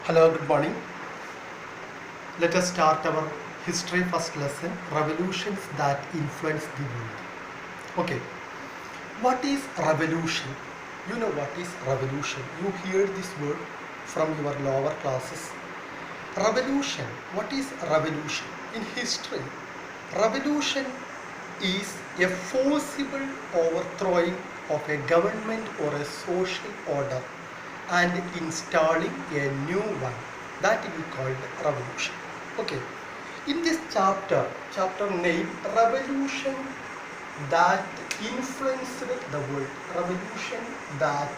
Hello, good morning. Let us start our history first lesson, revolutions that influence the world. Okay, what is revolution? You know what is revolution. You hear this word from your lower classes. Revolution, what is revolution? In history, revolution is a forcible overthrowing of a government or a social order and installing a new one that we call revolution. Okay, in this chapter name revolution that influenced the world. Revolution that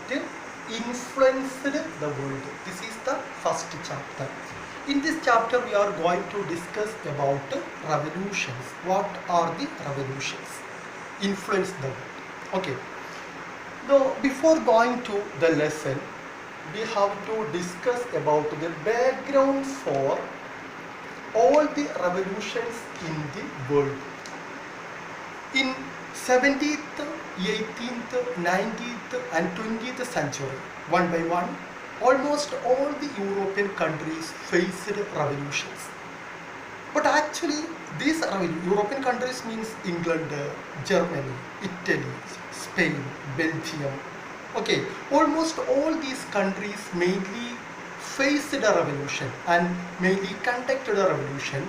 influenced the world. This is the first chapter. In this chapter we are going to discuss about revolutions. What are the revolutions? Influence the world. Okay. Now before going to the lesson, we have to discuss about the background for all the revolutions in the world. In 17th, 18th, 19th and 20th century, one by one, almost all the European countries faced revolutions. But actually, these European countries means England, Germany, Italy, Spain, Belgium. Okay, almost all these countries mainly faced a revolution and mainly conducted a revolution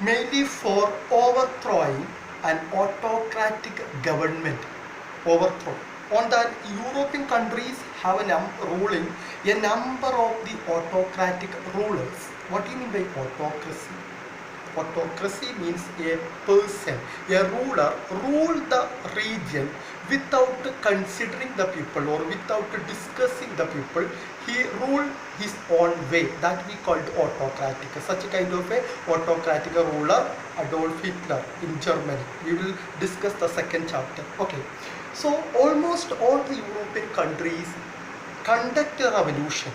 mainly for overthrowing an autocratic government. Overthrow. On that, European countries have ruling a number of the autocratic rulers. What do you mean by autocracy? Autocracy means a person, a ruler, rule the region without considering the people or without discussing the people. He ruled his own way. That we called autocratic. Such a kind of a autocratic ruler, Adolf Hitler in Germany. We will discuss the second chapter. Okay. So almost all the European countries conduct a revolution.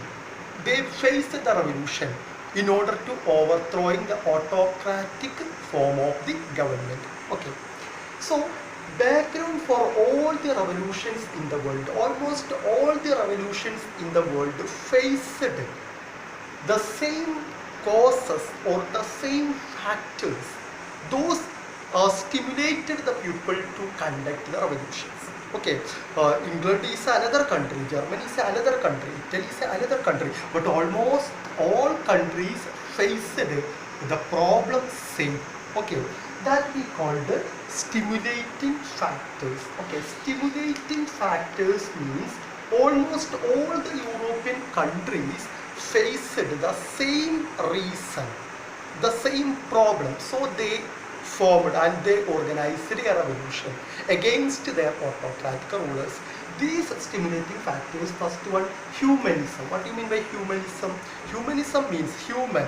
They faced the revolution in order to overthrowing the autocratic form of the government. Okay. So background for all the revolutions in the world, almost all the revolutions in the world faced the same causes or the same factors. Those stimulated the people to conduct the revolutions. Okay, England is another country, Germany is another country, Italy is another country, but almost all countries faced the problem same. Okay, that we call the stimulating factors. Okay, stimulating factors means almost all the European countries faced the same reason, the same problem. So they formed and they organized a revolution against their autocratic rulers. These stimulating factors, first one, humanism. What do you mean by humanism? Humanism means human.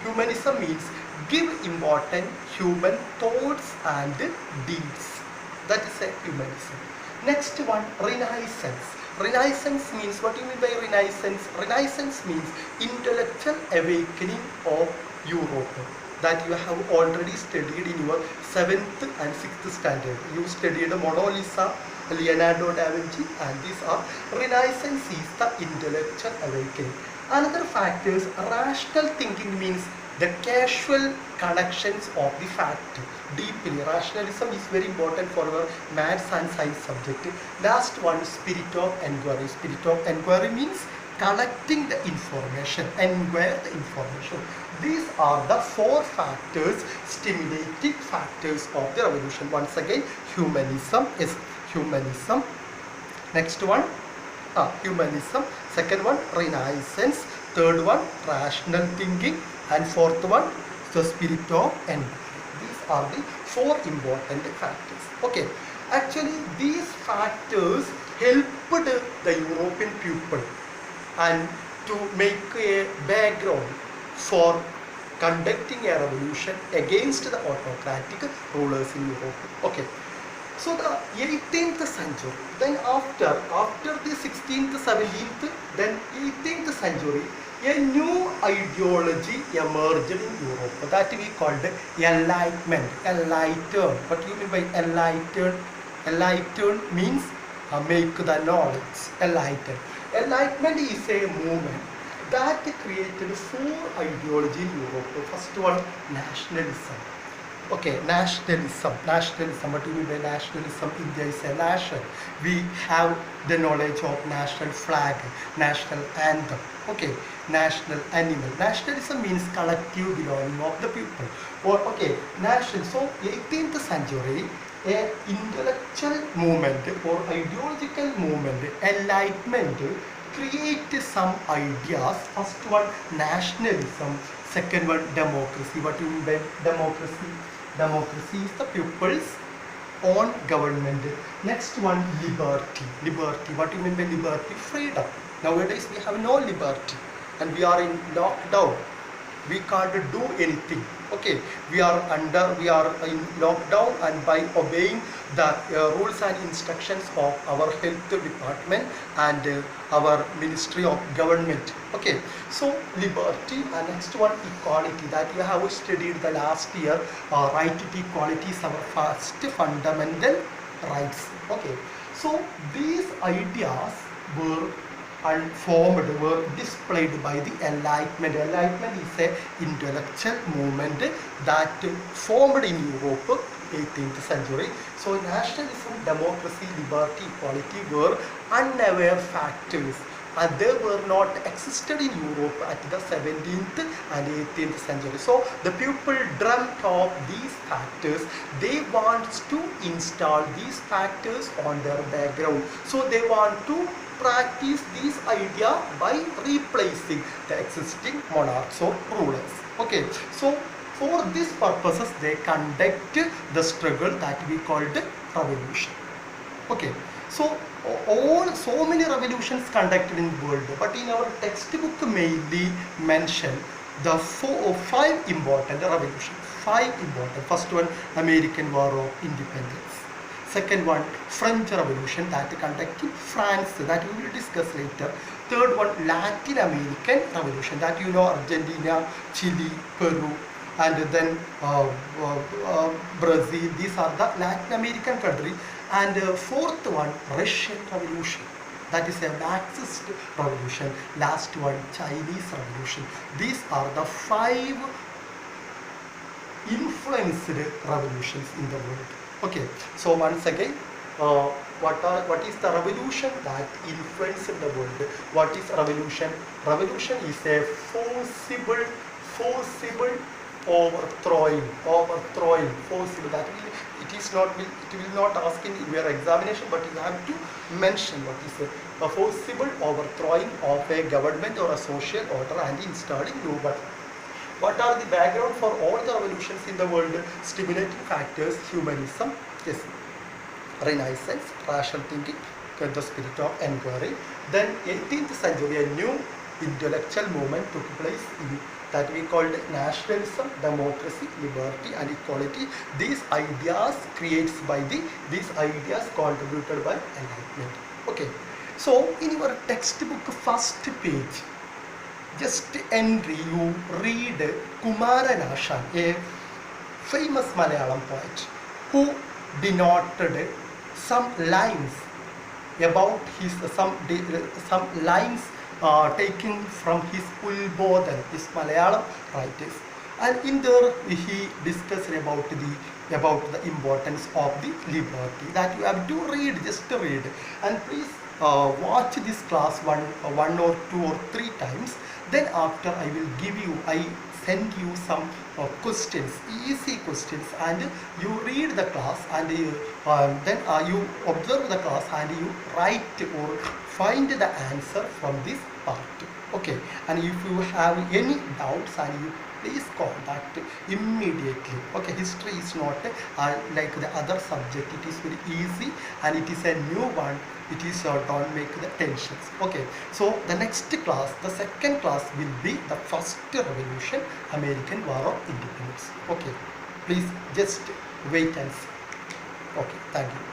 Humanism means give important human thoughts and deeds. That is a humanism. Next one, Renaissance. Renaissance means, what do you mean by Renaissance? Renaissance means intellectual awakening of Europe. That you have already studied in your 7th and 6th standard. You studied Mona Lisa, Leonardo da Vinci, and these are Renaissance is the intellectual awakening. Another factor is rational thinking means the casual connections of the fact deeply. Rationalism is very important for our maths and science subject. Last one, spirit of inquiry. Spirit of inquiry means collecting the information, inquire the information. These are the four factors, stimulating factors of the revolution. Once again, humanism is humanism. Next one, humanism. Second one, Renaissance. Third one, rational thinking. And fourth one, the spirit of inquiry. These are the four important factors. Okay, actually these factors helped the European people and to make a background for conducting a revolution against the autocratic rulers in Europe. Okay, so the 18th century, then after the 16th, 17th, then 18th century, a new ideology emerged in Europe that we called enlightenment. Enlightened. What do you mean by enlightened? Enlightened means make the knowledge. Enlightened. Enlightenment is a movement that created four ideology in Europe. First one, nationalism. Okay, nationalism. Nationalism. What do you mean by nationalism? India is a nation. We have the knowledge of national flag, national anthem. Okay, national animal. Nationalism means collective belonging of the people. Or okay, nation. So 18th century, a intellectual movement or ideological movement, enlightenment, create some ideas. First one, nationalism. Second one, democracy. What do you mean by democracy? Democracy is the people's own government. Next one, liberty. Liberty. What do you mean by liberty? Freedom. Nowadays we have no liberty and we are in lockdown. We can't do anything. Okay, we are in lockdown, and by obeying the rules and instructions of our health department and our ministry of government. Okay, so liberty. And next one, equality, that you have studied the last year. Right to equality is our first fundamental rights. Okay, so these ideas were were displayed by the Enlightenment. Enlightenment is a intellectual movement that formed in Europe 18th century. So nationalism, democracy, liberty, equality were unaware factors, and they were not existed in Europe at the 17th and 18th century. So the people dreamt of these factors. They want to install these factors on their background. So they want to practice these ideas by replacing the existing monarchs or rulers. Okay, so for these purposes they conduct the struggle that we called revolution. Okay, so so many revolutions conducted in the world, but in our textbook mainly mention the five important revolutions. Five important. First one, American War of Independence. Second one, French Revolution that conducted in France, that we will discuss later. Third one, Latin American Revolution, that you know, Argentina, Chile, Peru, and then Brazil. These are the Latin American countries. And fourth one, Russian Revolution, that is a Marxist revolution. Last one, Chinese Revolution. These are the five influenced revolutions in the world. Okay, so once again, what is the revolution that influenced the world? What is revolution? Revolution is a forcible overthrowing, forcible. That it will not ask in your examination, but you have to mention what is a forcible overthrowing of a government or a social order and installing new one. What are the background for all the revolutions in the world? Stimulating factors, humanism, yes, Renaissance, rational thinking, the spirit of inquiry. Then 18th century, a new intellectual movement took place in that we called nationalism, democracy, liberty and equality. These ideas these ideas contributed by enlightenment. Okay, so in your textbook first page, just entry, you read Kumaran Ashan, a famous Malayalam poet, who denoted some lines about his some lines taken from his Ulbodhan, his Malayalam writers, and in there he discussed about the importance of the liberty, that you have to read, just to read, and please watch this class one or two or three times. Then after I send you some questions, easy questions, and you read the class, and then you observe the class and you write or find the answer from this part. Okay, and if you have any doubts, and you please contact immediately. Okay, history is not like the other subject. It is very easy and it is a new one. It is don't make the tensions. Okay, so the next class, the second class will be the first revolution, American War of Independence. Okay, please just wait and see. Okay, thank you.